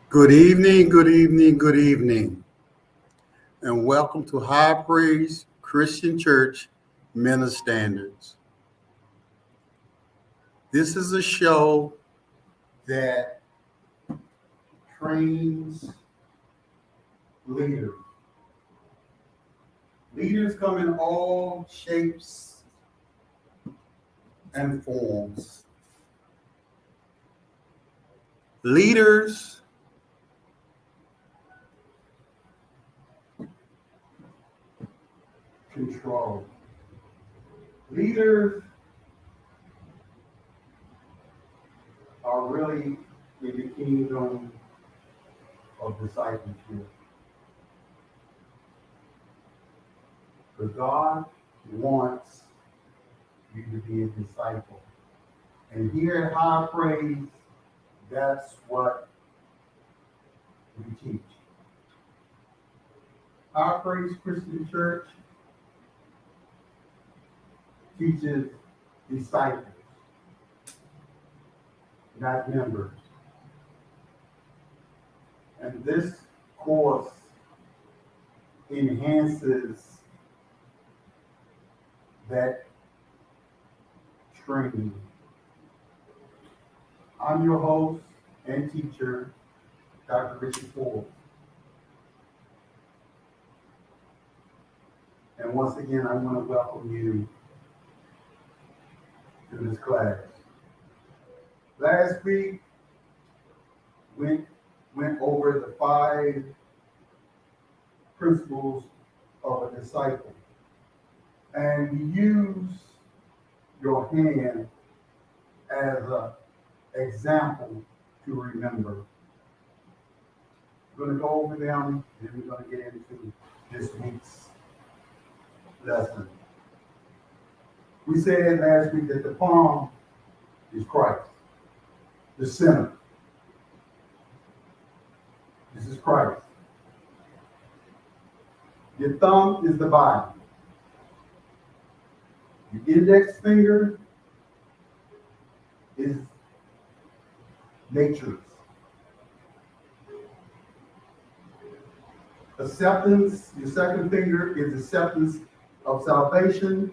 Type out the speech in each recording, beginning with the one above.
Good evening, good evening, good evening, and welcome to High Praise Christian Church Men of Standards. This is a show that trains leaders. Leaders come in all shapes and forms. Leaders control. Leaders are really in the kingdom of discipleship. But God wants you to be a disciple. And here at High Praise, that's what we teach. High Praise Christian Church teaches disciples, not members. And this course enhances that training. I'm your host and teacher, Dr. Richard Forbes. And once again, I want to welcome you to this class. Last week, we went over the 5 principles of a disciple. And we use your hand as an example to remember. We're going to go over them, and we're going to get into this week's lesson. We said last week that the palm is Christ, the center. This is Christ. Your thumb is the body. Your index finger is nature's. Acceptance, your second finger is acceptance of salvation.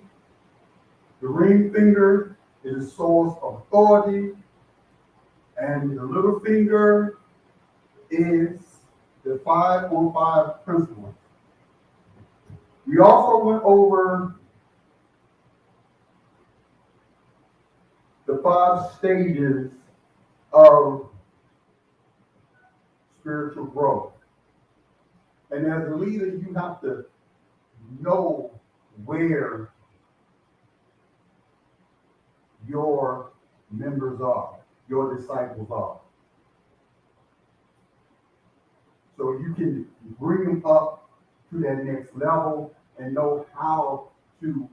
The ring finger is a source of authority. And the little finger is the 5-on-5 principle. We also went over the 5 stages of spiritual growth. And as a leader, you have to know where your members are, your disciples are. So you can bring them up to that next level and know how to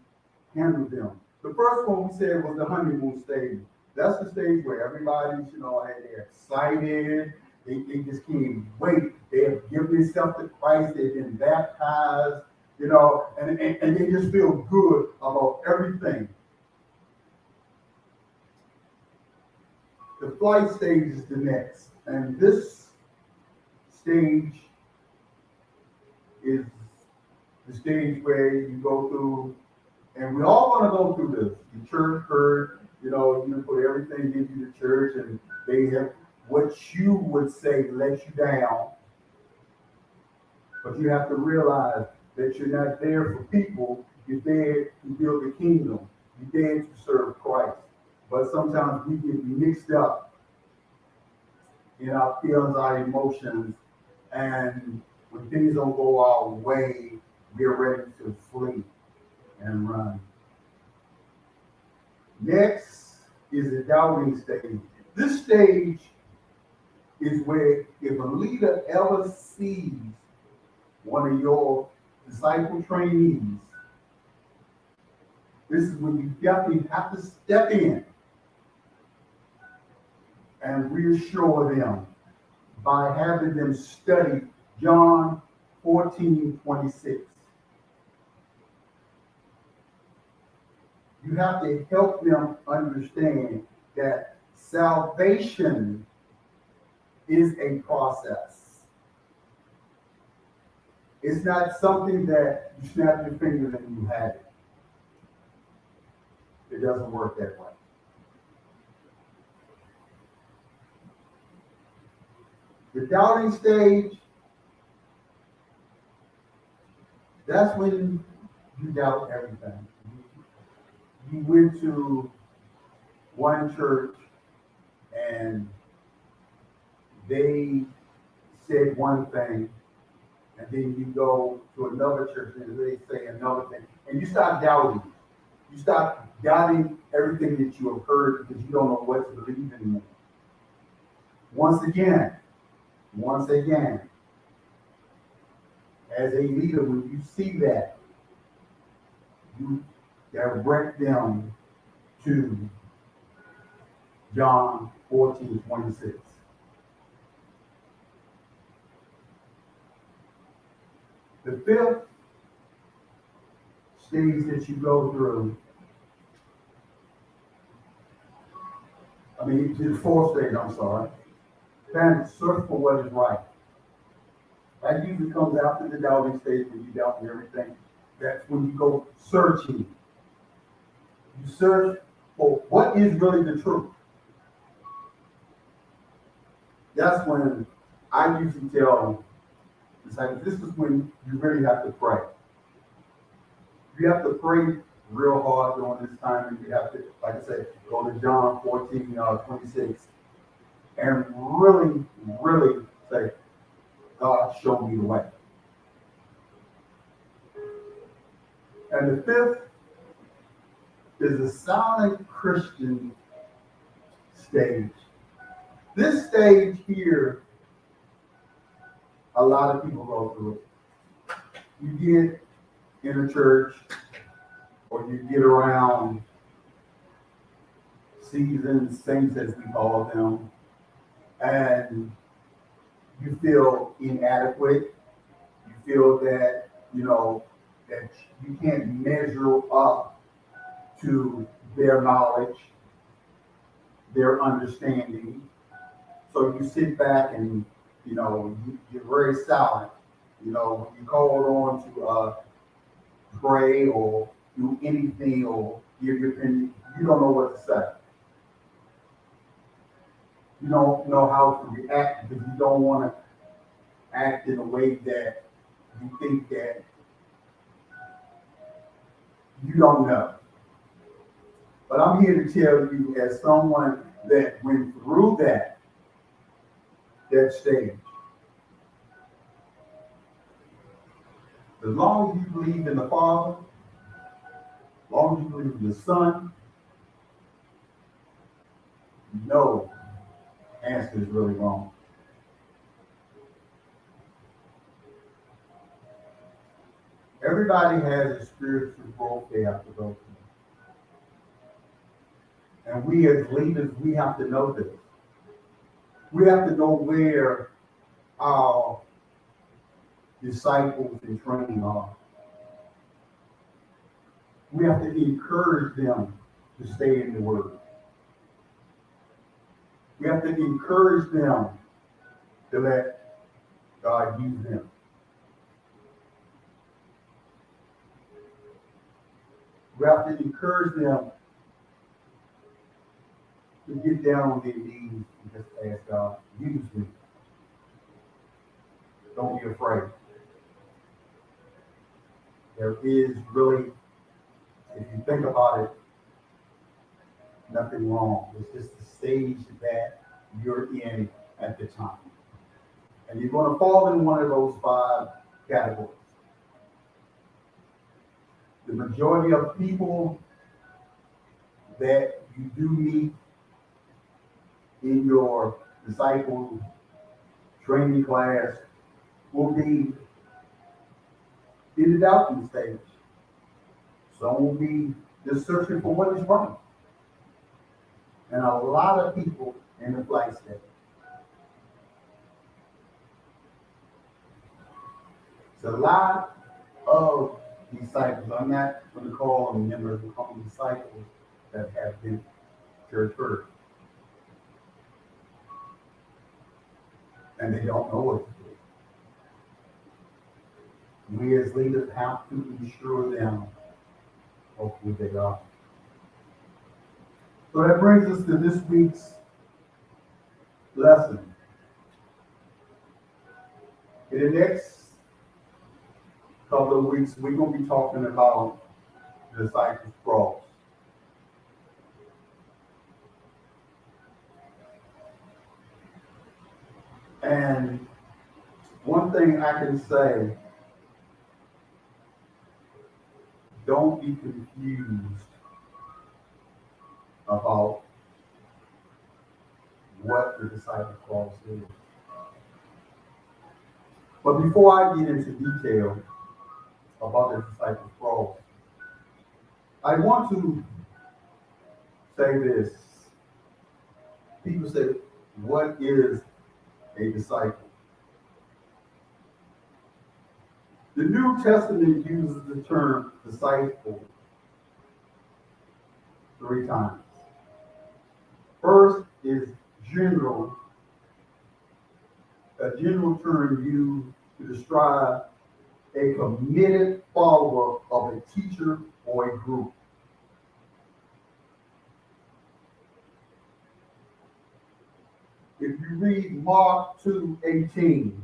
handle them. The first one we said was the honeymoon stage. That's the stage where everybody's, they're excited. They just can't wait. They have given themselves to Christ. They've been baptized, and they just feel good about everything. The flight stage is the next. And this stage is the stage where you go through, and we all want to go through this. The church hurt, you put everything into the church, and they have what you would say let you down. But you have to realize that you're not there for people. You're there to build the kingdom. You're there to serve Christ. But sometimes we get mixed up in our feelings, our emotions, and when things don't go our way, we're ready to flee and run. Next is the doubting stage. This stage is where if a leader ever sees one of your disciple trainees, this is when you definitely have to step in and reassure them by having them study John 14:26. You have to help them understand that salvation is a process. It's not something that you snap your fingers and you have it. It doesn't work that way. The doubting stage, that's when you doubt everything. You went to one church and they said one thing, and then you go to another church and they say another thing, and you start doubting. You start doubting everything that you have heard because you don't know what to believe anymore. Once again, as a leader, when you see that, you direct them to John 14:26. The fifth stage that you go through, the fourth stage, I'm sorry, trying to search for what is right. That usually comes after the doubting stage when you doubt everything. That's when you go searching. You search for what is really the truth. That's when I usually tell disciples, this is when you really have to pray. You have to pray real hard during this time, and you have to, like I said, go to John 14:26, and really, really say, God, show me the way. And the fifth is the silent Christian stage. This stage here, a lot of people go through it. You get in a church, or you get around seasoned saints, as we call them, and you feel inadequate. You feel that, that you can't measure up to their knowledge, their understanding. So you sit back and, you're very silent. When you called on to pray or do anything or give your opinion, you don't know what to say. You don't know how to react because you don't want to act in a way that you think that you don't know. But I'm here to tell you, as someone that went through that stage, as long as you believe in the Father, as long as you believe in the Son, no answer is really wrong. Everybody has a spiritual growth they have to go through. And we as leaders, we have to know this. We have to know where our disciples in training are. We have to encourage them to stay in the Word. We have to encourage them to let God use them. We have to encourage them to get down on their knees and just ask God, use me. Don't be afraid. There is really, if you think about it, nothing wrong. It's just the stage that you're in at the time. And you're going to fall in one of those 5 categories. The majority of people that you do meet in your disciple training class will be in the doubting stage. Some will be just searching for what is right. And a lot of people in the flight stage. It's a lot of disciples. I'm not going to call them members, I'm calling them disciples that have been church hurt. and they don't know what to do. We as leaders have to ensure them of who they are. So that brings us to this week's lesson. In the next couple of weeks, we're going to be talking about the disciples' cross. And one thing I can say, don't be confused about what the disciples' cross is. But before I get into detail about the disciples' cross, I want to say this. People say, what is a disciple? The New Testament uses the term disciple 3 times. First is general, a general term used to describe a committed follower of a teacher or a group. If you read Mark 2:18,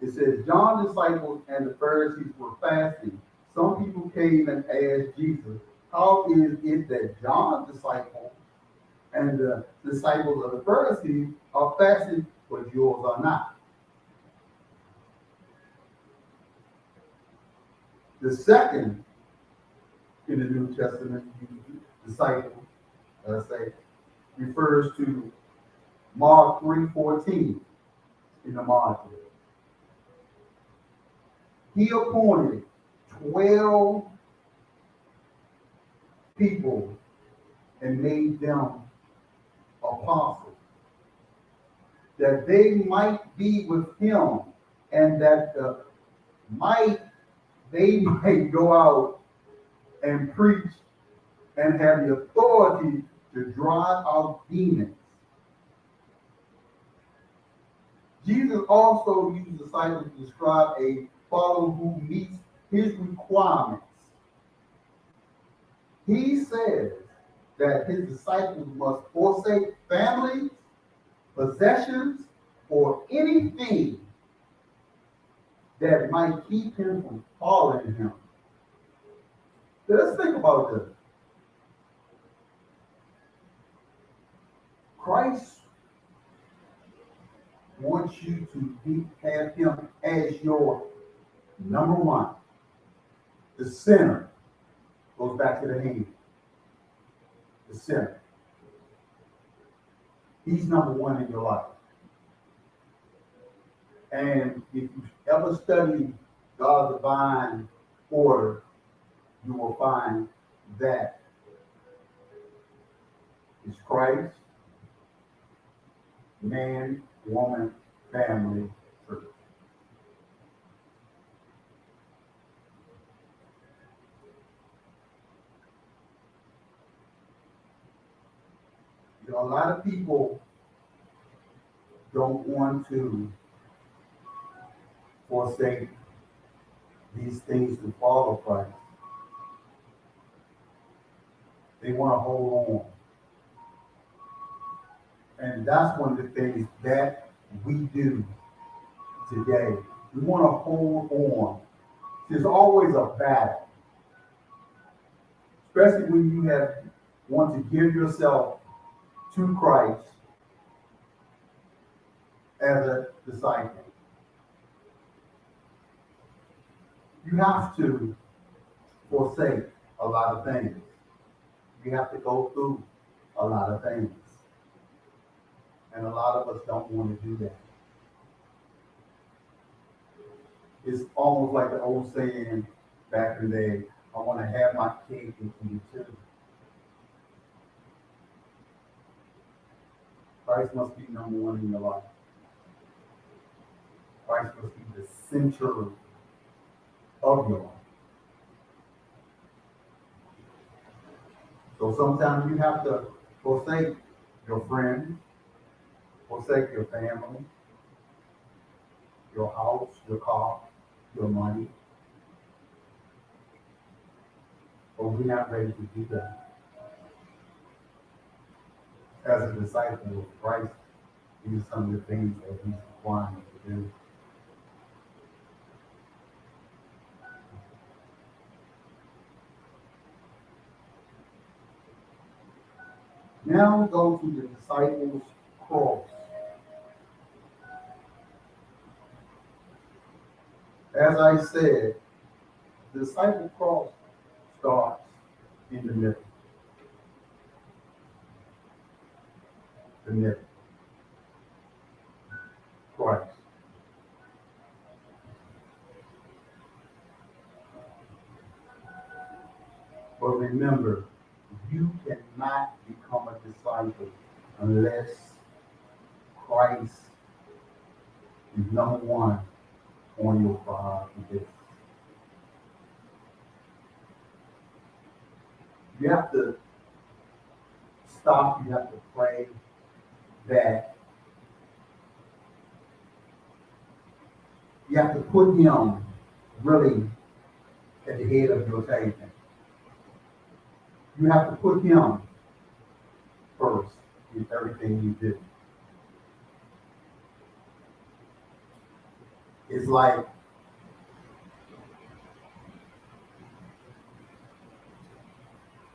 it says, John's disciples and the Pharisees were fasting. Some people came and asked Jesus, how is it that John's disciples and the disciples of the Pharisees are fasting, but yours are not? The second in the New Testament disciple, refers to Mark 3:14 in the margin. He appointed 12 people and made them apostles, that they might be with him, and that they might go out and preach and have the authority to drive out demons. Jesus also used disciples to describe a follower who meets his requirements. He says that his disciples must forsake families, possessions, or anything that might keep him from following him. Let's think about this. Christ wants you to have him as your number one. The center goes back to the hand. The center. He's number one in your life. And if you ever study God's divine order, you will find that it's Christ, man, woman, family, church. You know, a lot of people don't want to forsake these things to follow Christ. They want to hold on. And that's one of the things that we do today. We want to hold on. There's always a battle. Especially when you want to give yourself to Christ as a disciple. You have to forsake a lot of things. You have to go through a lot of things. And a lot of us don't want to do that. It's almost like the old saying back in the day, I want to have my cake and eat it too. Christ must be number one in your life. Christ must be the center of your life. So sometimes you have to forsake your friends, forsake your family, your house, your car, your money. But we're not ready to do that. As a disciple of Christ, these are some of the things that he's requiring us to do. Now we go to the disciples' cross. As I said, the disciple cross starts in the middle. The middle. Christ. But remember, you cannot become a disciple unless Christ is number one on your priority list. You have to stop, you have to pray that you have to put him really at the head of your table. You have to put him first in everything you do. It's like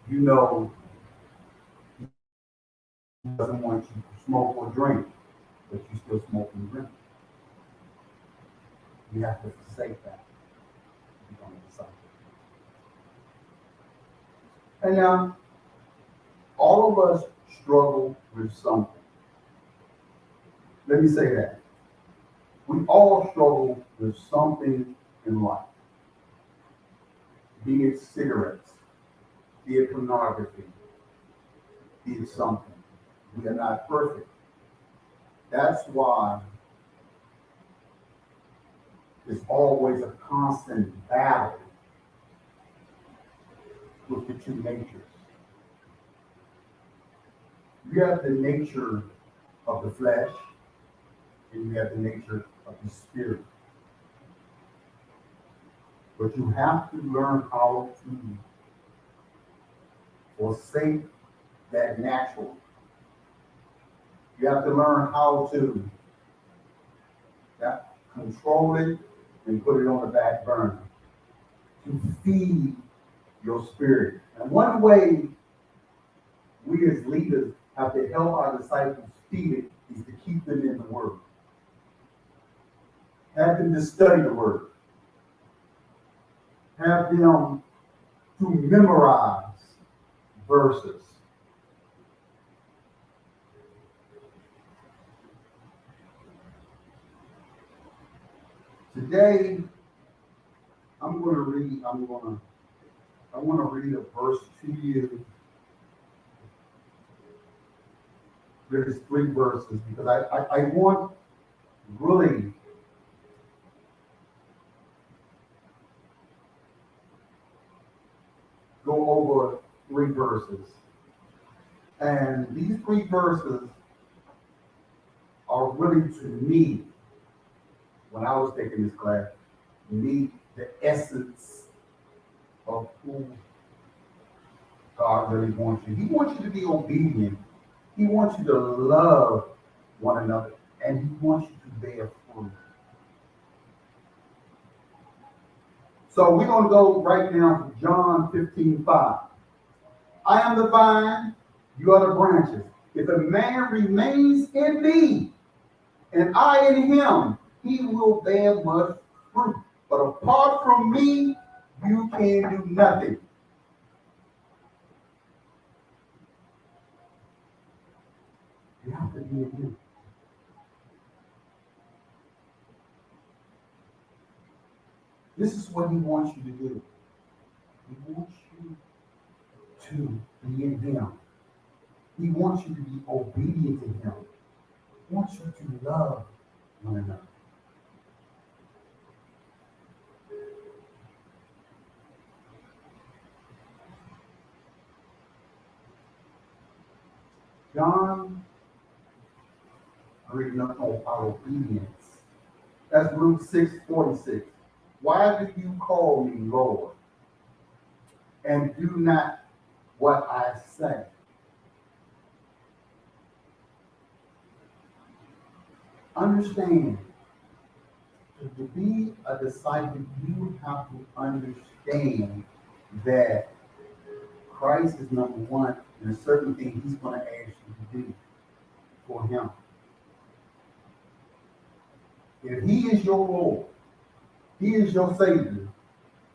you know he doesn't want you to smoke or drink, but you still smoke and drink. You have to forsake that to become a disciple. And now, all of us struggle with something. Let me say that. We all struggle with something in life. Be it cigarettes, be it pornography, be it something. We are not perfect. That's why there's always a constant battle with the two natures. You have the nature of the flesh, and you have the nature of the spirit. But you have to learn how to forsake that natural. You have to learn how to control it and put it on the back burner to feed your spirit. And one way we as leaders have to help our disciples feed it is to keep them in the Word. Have them to study the Word. Have them to memorize verses. Today, I want to read a verse to you. There's 3 verses because I want really go over 3 verses. And these 3 verses are really to me, when I was taking this class, me the essence of who God really wants you. He wants you to be obedient. He wants you to love one another, and he wants you to bear fruit. So we're going to go right now to John 15:5. I am the vine, you are the branches. If a man remains in me, and I in him, he will bear much fruit. But apart from me, you can do nothing. You have to be in him. This is what he wants you to do. He wants you to be in him. He wants you to be obedient to him. He wants you to love one another. John, reading up on our obedience. That's Luke 6:46. Why do you call me Lord and do not what I say? Understand, to be a disciple, you have to understand that Christ is number one, and there's certain things he's going to ask you to do for him. If he is your Lord, he is your Savior,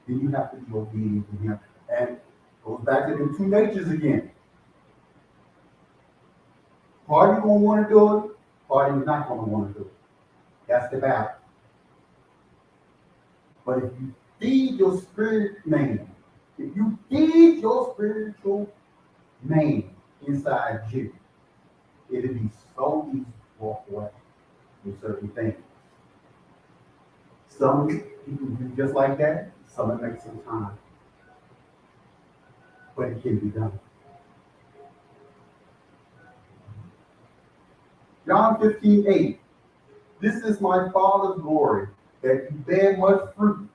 then you have to be obedient to him. And goes back to the two natures again. Part you going to want to do it, part you're not going to want to do it. That's the battle. But if you feed your spirit man, if you feed your spiritual man inside you, it'll be so easy to walk away with certain things. Some people do just like that, some it makes some time. But it can be done. John 15:8. This is my Father's glory, that you bear much fruit,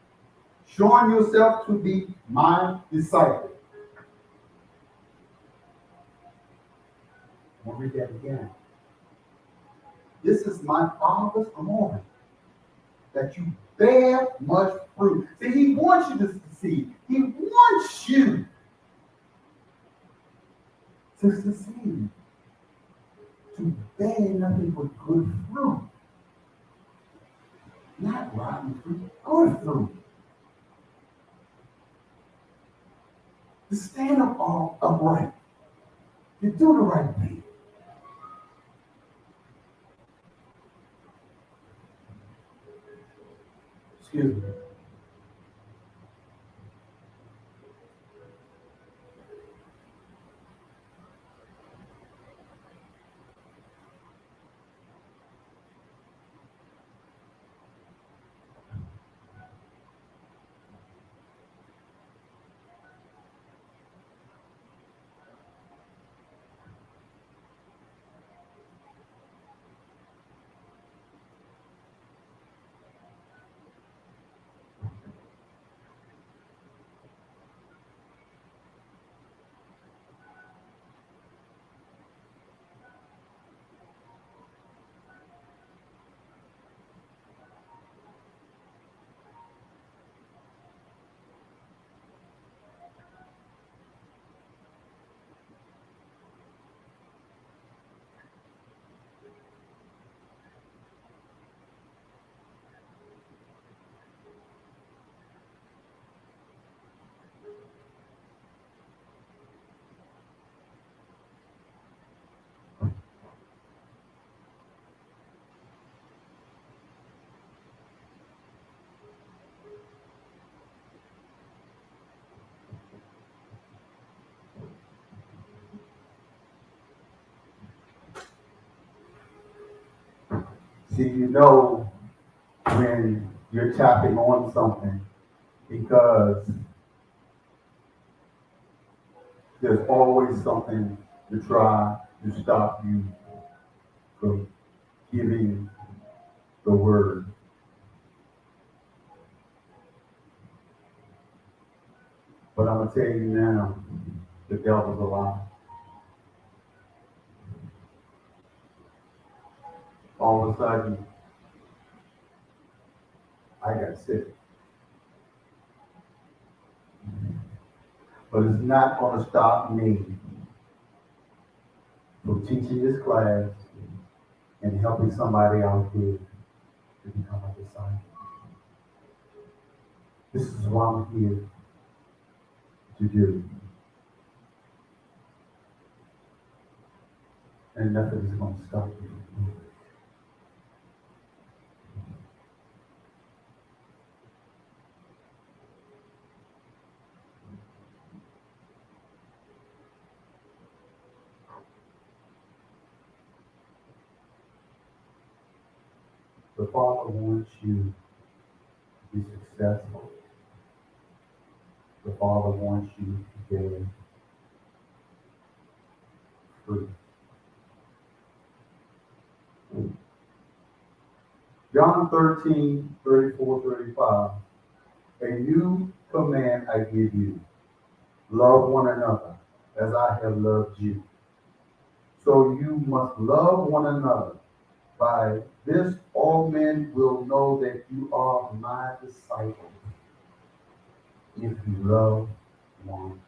showing yourself to be my disciple. I'll read that again. This is my Father's glory, that you bear much fruit. See, he wants you to succeed. He wants you to succeed, to bear nothing but good fruit. Not rotten fruit, good fruit. To stand up all upright, to do the right thing. Excuse me. See, you know when you're tapping on something because there's always something to try to stop you from giving the word. But I'm going to tell you now, the devil's a lie. All of a sudden, I got sick. But it's not going to stop me from teaching this class and helping somebody out here to become a disciple. This is what I'm here to do. And nothing is going to stop me. The Father wants you to be successful. The Father wants you to bear fruit. John 13:34-35. A new command I give you. Love one another as I have loved you. So you must love one another. By this all men will know that you are my disciples if you love one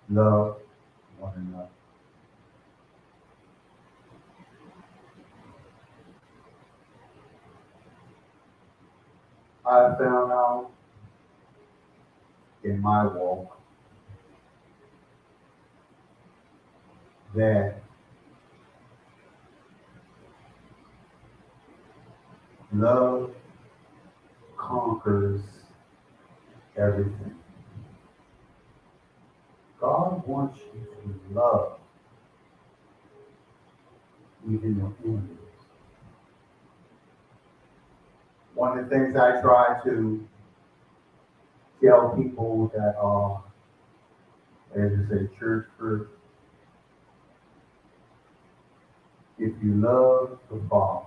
another. Love one another. I found out in my walk that love conquers everything. God wants you to love even your enemies. One of the things I try to tell people that are, as you say, church first, if you love the Father,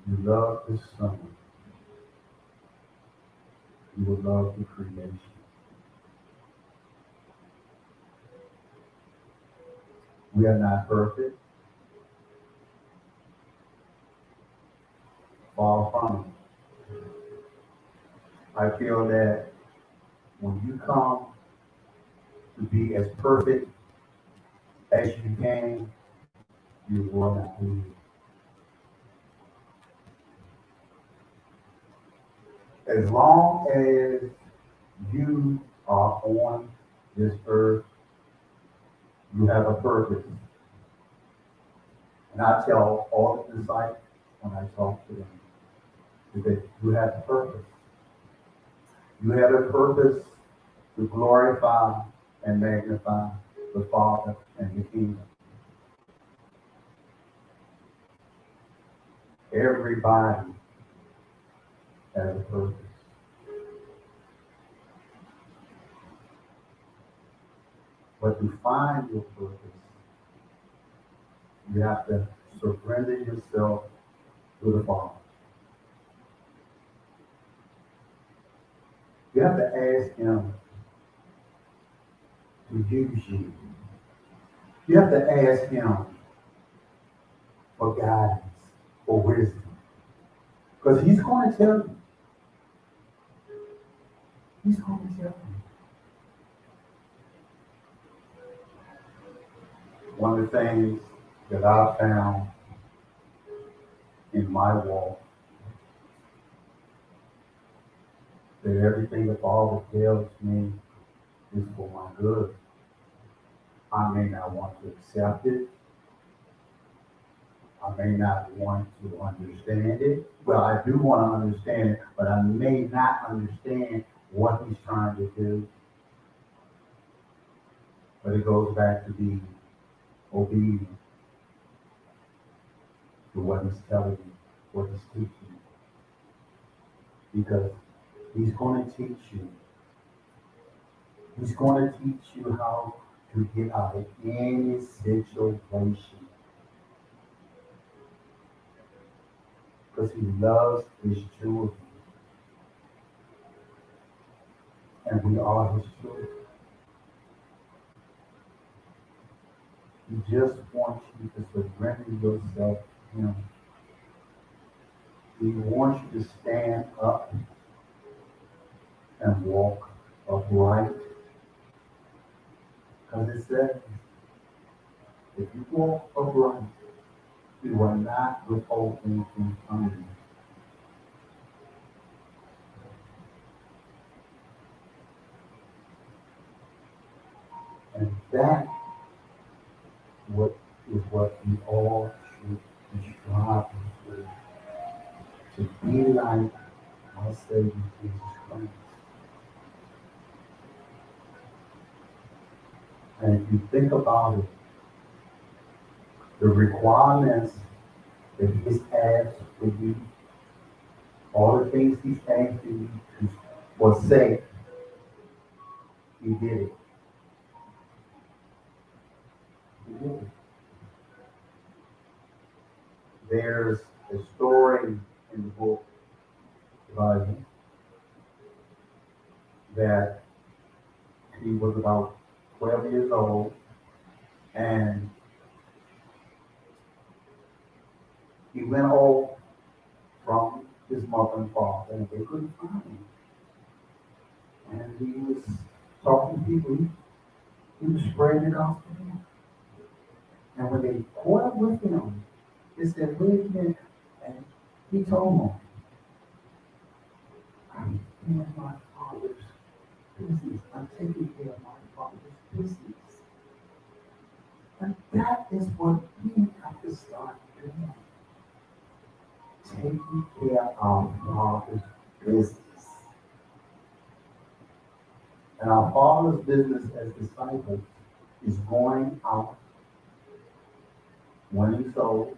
you love the Son, you will love the creation. We are not perfect, far from it. I feel that when you come to be as perfect as you can, you will not be. As long as you are on this earth, you have a purpose. And I tell all the disciples when I talk to them, that you have a purpose. You have a purpose to glorify and magnify the Father and the Kingdom. Everybody has a purpose. But to find your purpose, you have to surrender yourself to the Father. You have to ask Him to use you. You have to ask Him for guidance, for wisdom. Because He's going to tell you. He's going to tell you. One of the things that I found in my walk, that everything the Father tells me is for my good. I may not want to accept it. I may not want to understand it. Well, I do want to understand it, but I may not understand what He's trying to do. But it goes back to being obedient to what He's telling you, what He's teaching you. Because He's going to teach you. He's going to teach you how to get out of any situation. Because He loves His children. And we are His children. He just wants you to surrender yourself to Him. He wants you to stand up and walk upright. Because it says, if you walk upright, you will not withhold anything from you. And that is what we all should be striving for. To be like our Savior Jesus Christ. And if you think about it, the requirements that He's asked for you, all the things He's asked for you to forsake, He did it. did. There's a story in the book, the Bible, that he was about 12 years old, and he went off from his mother and father, and they couldn't find him. And he was talking to people, he was spreading the gospel. And when they caught up with him, they said, wait a minute, and he told them, I'm in my father's business. I'm taking care of my father's business. And that is what we have to start doing. Taking care of our father's business. And our father's business as disciples is going out, winning souls,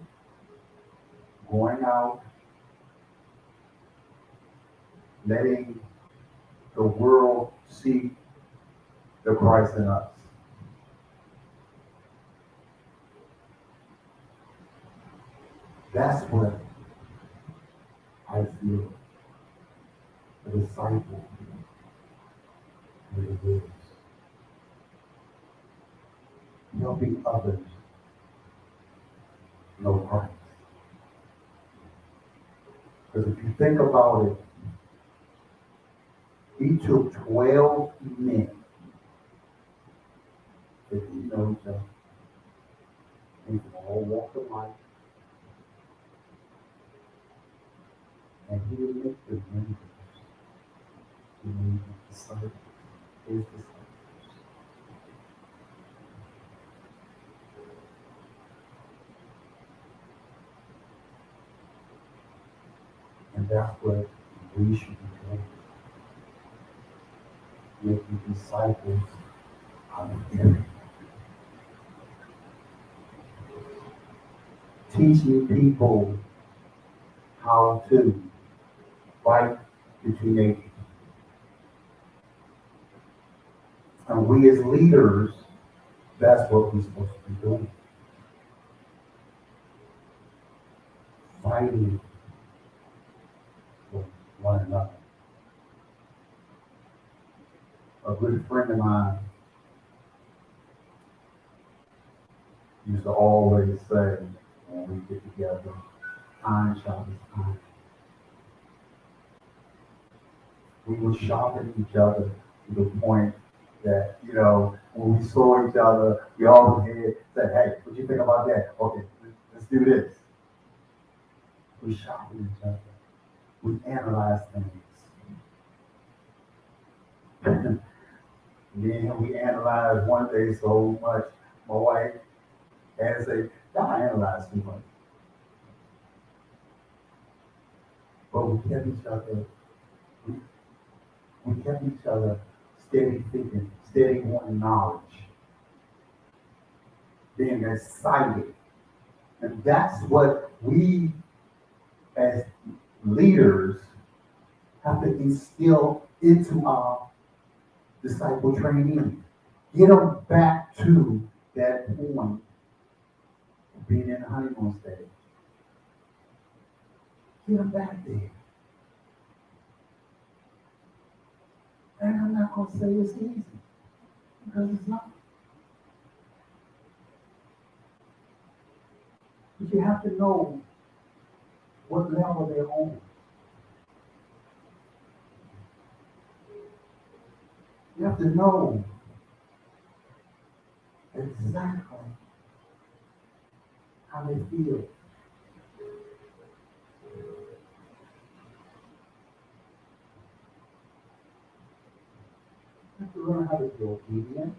going out, letting the world see the Christ in us. That's what I feel the disciple really is. Helping others know Christ. Because if you think about it, he took 12 men that didn't know each other, and from all walks of life, and he would make them members. He made them disciples, his disciples. And that's what we should be doing. Making disciples out of everything. Teaching people how to fight the teenagers. And we as leaders, that's what we're supposed to be doing. Fighting for one another. A good friend of mine used to always say, when we get together, iron sharpens iron. We would sharpen each other to the point that, when we saw each other, we all had said, hey, what you think about that? Okay, let's do this. We sharpen each other. We analyze things. Then we analyze one day so much, my wife had to say, y'all analyze too much. But we kept each other, we kept each other steady thinking, steady wanting knowledge, being excited. And that's what we as leaders have to instill into our disciple training. Get them back to that point of being in the honeymoon stage. Get them back there. And I'm not going to say it's easy, because it's not. But you have to know what level they're on. You have to know exactly how they feel. You have to learn how to be obedient.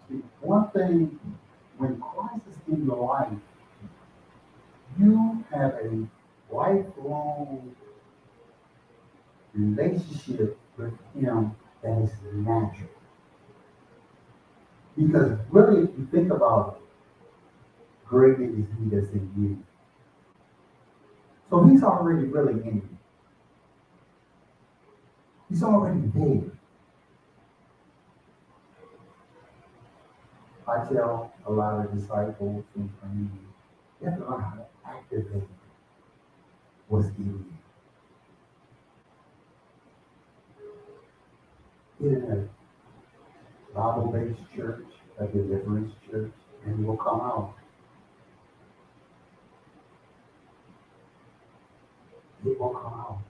See, one thing, when Christ is in your life, you have a lifelong relationship with him that is natural. Because really, if you think about it, greater is he that's in you. So he's already really in you. He's already there. I tell a lot of disciples and friends, you have to learn how to activate what's in you. Get in a Bible-based church, a deliverance church, and it will come out. It will come out.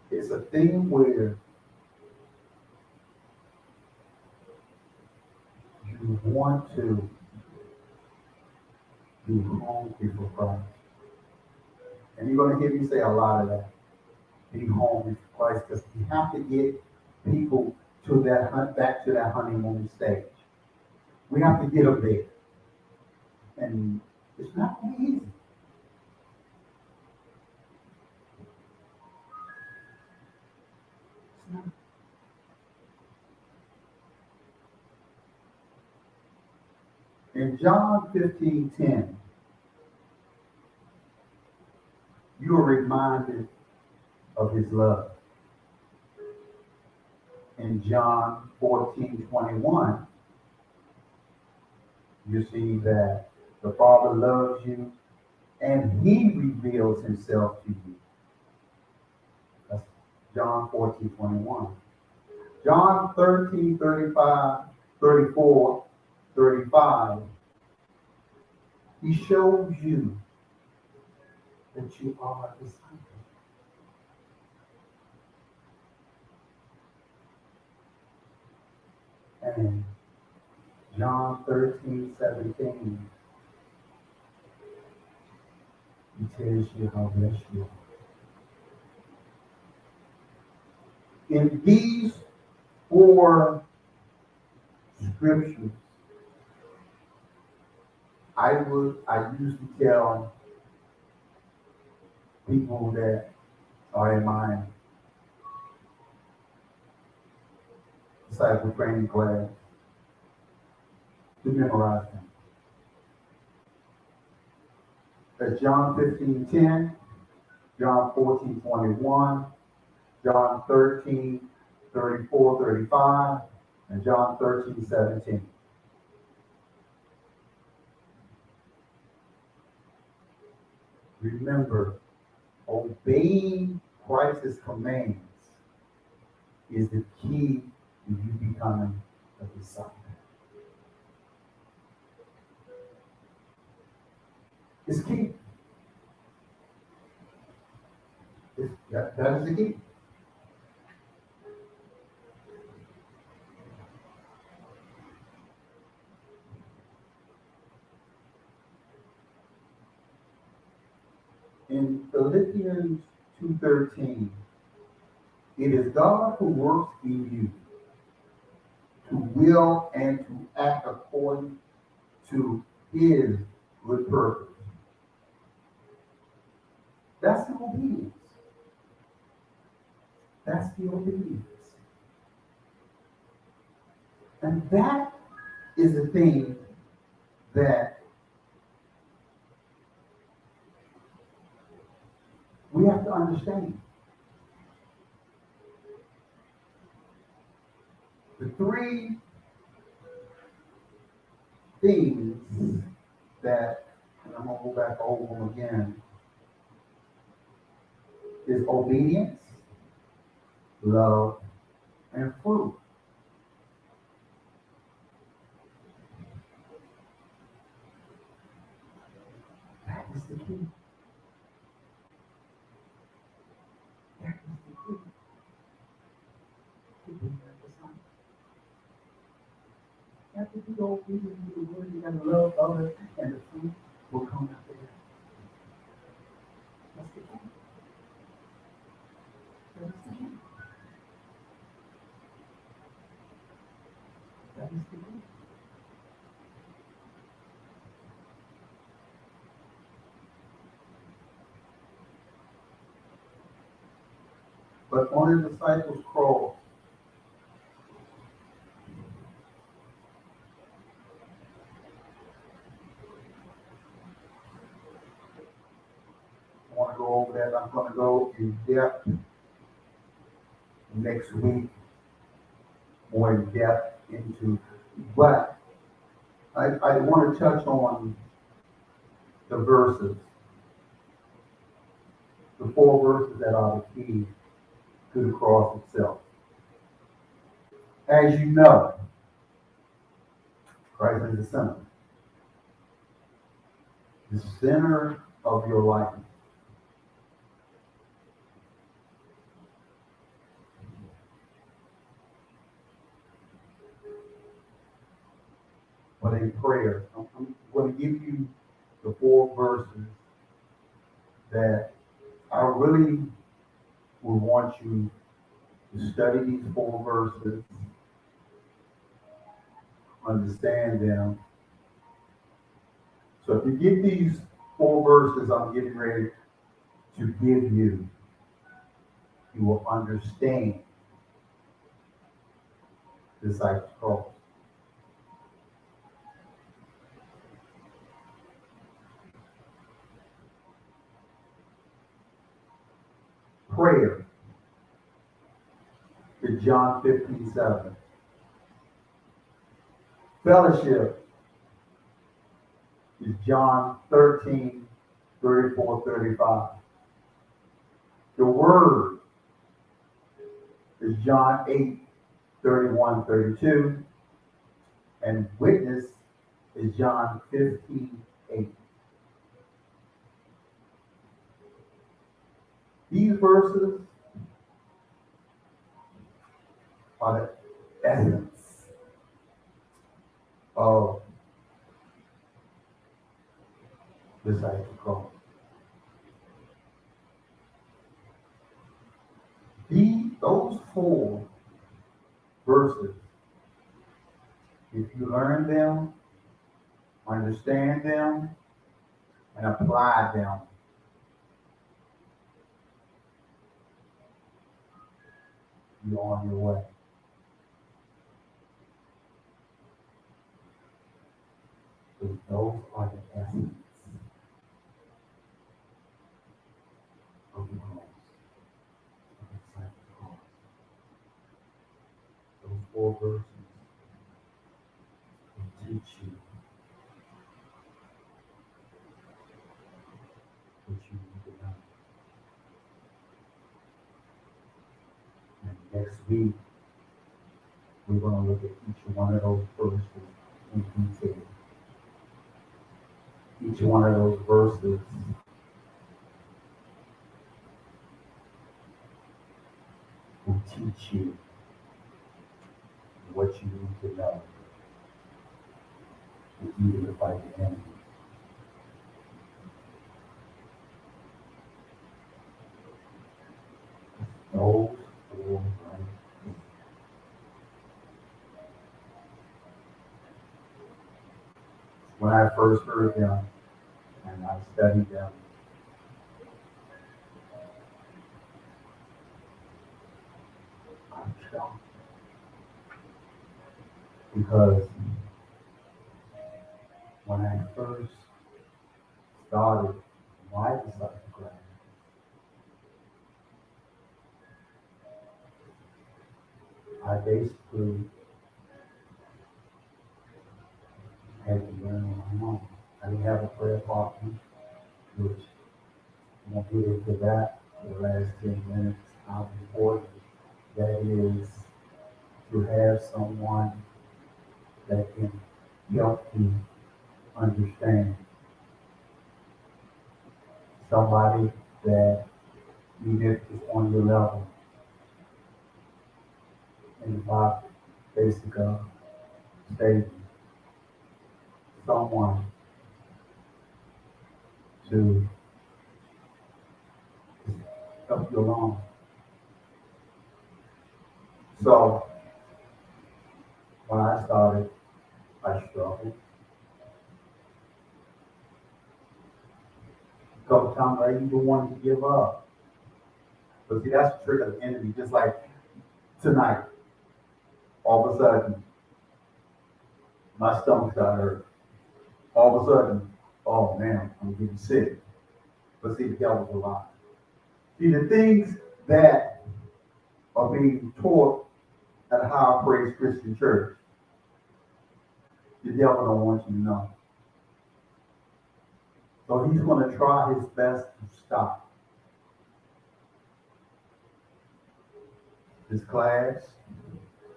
It's a thing where you want to be hungry for Christ. And you're going to hear me say a lot of that. Be hungry for Christ, because you have to get people to that back to that honeymoon stage. We have to get them there. And it's not going to be easy. It's not. In John 15:10, you are reminded of his love. In John 14:21, you see that the Father loves you and he reveals himself to you. That's John 14:21. John 13:35, 34, 35, he shows you that you are a disciple. And John 13:17, he tells you how blessed you are. In these 4 scriptures, I usually tell people that are in my disciple training class to memorize them. That's John 15:10, John 14:21, John 13:34, 35, and John 13:17. Remember, obeying Christ's commands is the key to you becoming a disciple. It's key. That is the key. In Philippians 2:13, it is God who works in you to will and to act according to his good purpose. That's the obedience. That's the obedience. And that is the thing that we have to understand. The 3 things that, and I'm going to go back over them again, is obedience, love, and fruit. That is the key. That is the key. To being a disciple. After you go obedient to the word, you got to love others, and the fruit will come after that. That's the key. That is the key. That is the key. But on the disciples' cross, that I'm gonna go in depth next week, more in depth into, but I want to touch on the verses, the 4 verses that are the key to the cross itself. As you know, Christ is the center. The center of your life. But in prayer, I'm going to give you the 4 verses that I really would want you to study these 4 verses, understand them. So if you get these 4 verses I'm getting ready to give you, you will understand the disciples' cross. Prayer is John 15:7. Fellowship is John 13:34-35. The Word is John 8:31-32. And witness is John 15:8. These verses are the essence of the disciple cross. Those 4 verses, if you learn them, understand them, and apply them, you're on your way. So those are the essence of the cross, of the disciple cross. Those 4 verses will teach you what you need to know. And next week, we're going to look at each one of those verses in detail. Each one of those verses will teach you what you need to know to either fight the enemy. Those 4 right. When I first heard them and I studied them, I'm shocked. Because when I first started my disciple graph, I basically had to learn on my own. I didn't have a prayer partner, which I won't get into that for the last 10 minutes, how important that is to have someone that can help you understand. Somebody that even if it's on your level in the basic stage, someone to help you along. So when I started, I struggled. A couple times I even wanted to give up. But see, that's the trick of the enemy. Just like tonight, all of a sudden, my stomach got hurt. All of a sudden, oh man, I'm getting sick. But see, the devil's a lie. See, the things that are being taught at a higher praise Christian church, the devil don't want you to know. So he's going to try his best to stop this class,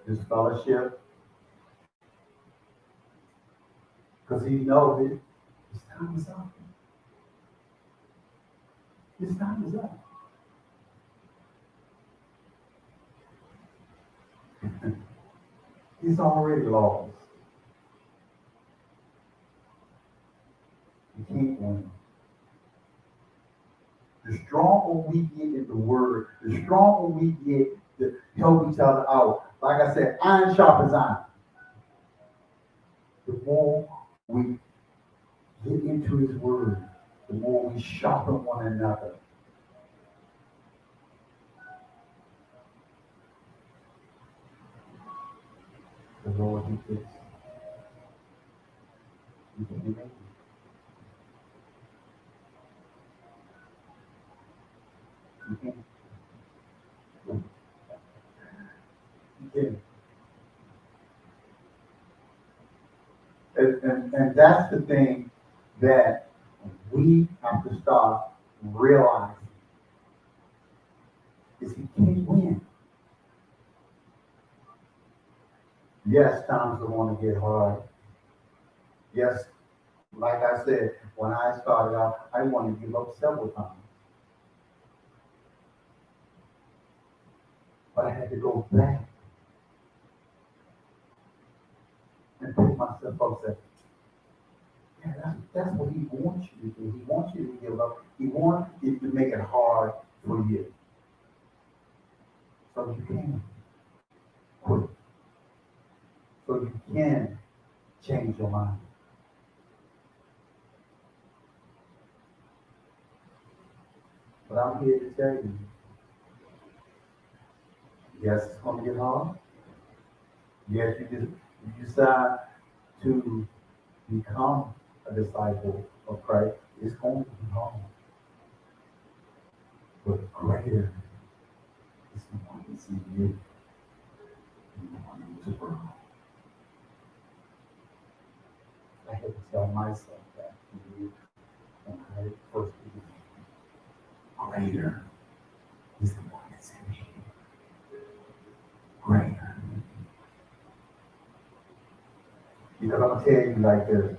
this fellowship, because he knows it. His time is up. His time is up. He's already lost. You can't win. The stronger we get in the word, the stronger we get to help each other out. Like I said, iron sharpens iron. The more we get into his word, the more we sharpen one another. The Lord he fits. You can make it. You can. You can. And that's the thing that we have to start realizing is he can't win. Yes, times are going to get hard. Yes, like I said, when I started out, I wanted to give up several times. But I had to go back and pick myself up and say, yeah, that's what he wants you to do. He wants you to give up. He wants it to make it hard for you. So you can quit. So you can change your mind. But I'm here to tell you, yes, it's going to get hard. Yes, you decide to become a disciple of Christ. It's going to be hard. But greater is the one that's in you than the one in the world. I had to tell myself that when I first began. Greater is the one that's in me. Greater. Because I'm telling you like this.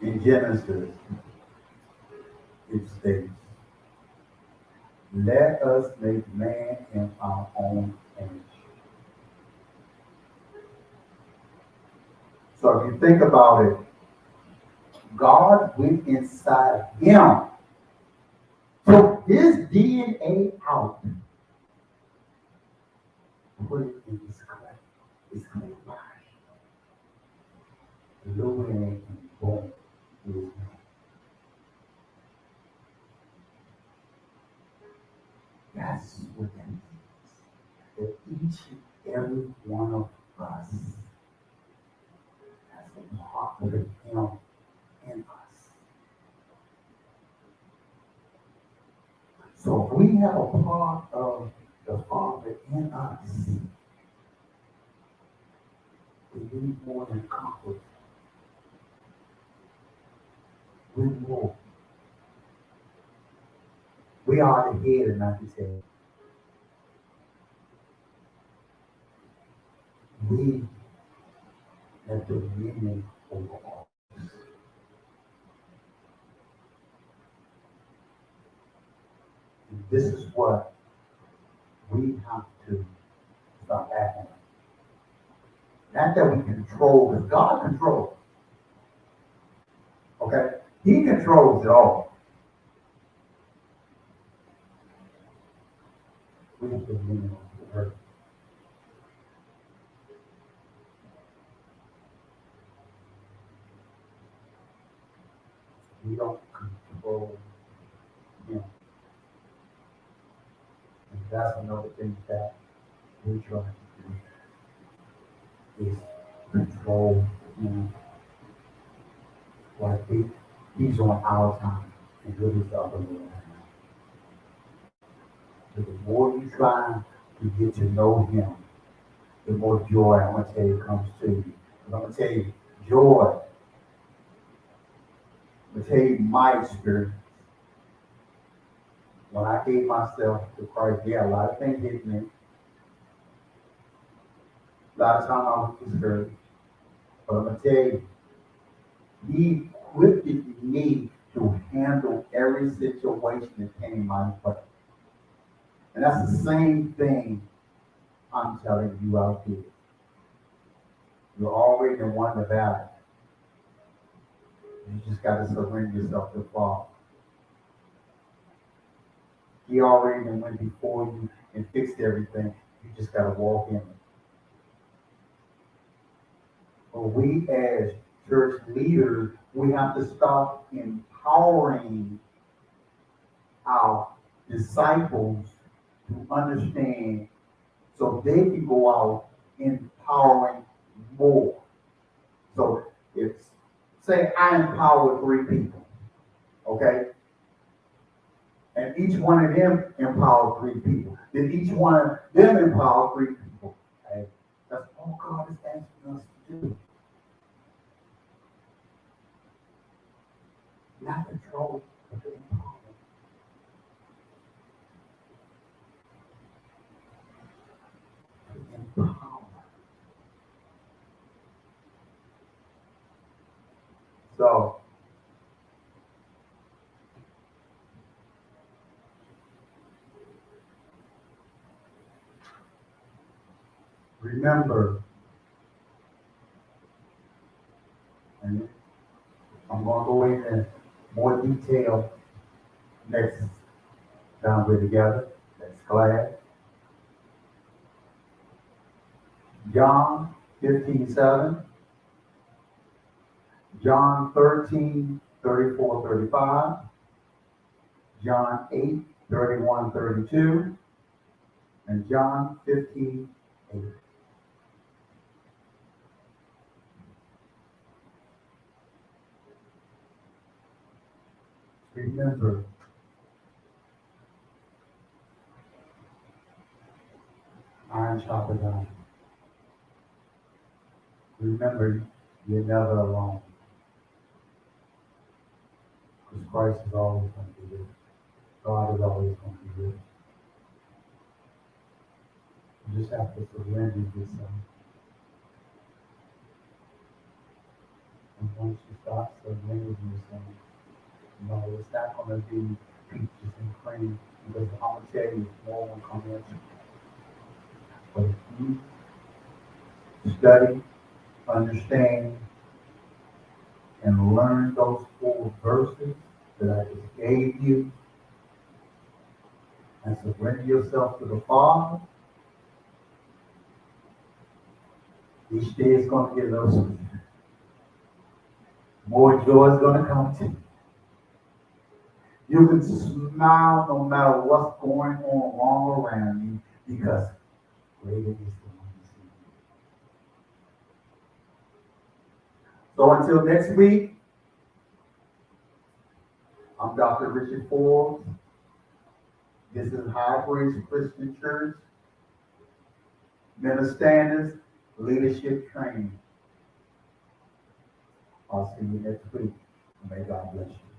In Genesis, it states, let us make man in our own image. So if you think about it, God went inside him, took his DNA out, put it in his clay body, illuminating and born his man. That's what that means. That each and every one of us has a part of him in us. So if we have a part of the Father in us, we need more than comfort. We more. We are the head and not the tail. We have dominion over all. And this is what we have to start acting. Not that we control, because God controls. Okay? He controls it all. We have dominion over the earth. We don't control him. And that's another thing that we're trying to do is control him. Like He's on our time, and good is the other way around. So the more you try to get to know him, the more joy, I'm going to tell you, comes to you. I'm going to tell you, joy, I'm going to tell you my experience. When I gave myself to Christ, yeah, a lot of things hit me. A lot of time I was discouraged. But I'm going to tell you, he equipped me to handle every situation that came my way. And that's the same thing I'm telling you out here. You're already won the battle. You just got to surrender yourself to the Father. He already went before you and fixed everything. You just got to walk in it. But we as church leaders, we have to start empowering our disciples to understand so they can go out empowering more. So it's, say I empower 3 people, okay? And each one of them empower 3 people. Then each one of them empower 3 people. Okay? That's all God is asking us to do. Not control, but to empower. To empower. So, remember, and I'm going to go into more detail next time we're together, next class. John 15:7, John 13:34-35, John 8:31-32, and John 15:8. Remember, iron sharpens iron. Remember, you're never alone. Because Christ is always going to be with you. God is always going to be with you. You just have to surrender yourself. And once you start surrendering yourself, no, it's not going to be peaches and cream. Because I'm going to tell you, more will come at you. But if you study, understand, and learn those 4 verses that I just gave you, and surrender yourself to the Father, each day is going to get a little sweeter. More joy is going to come to you. You can smile no matter what's going on wrong around you because greater is the one you see. So until next week, I'm Dr. Richard Forbes. This is High Praise Christian Church, Ministers, Leadership Training. I'll see you next week. May God bless you.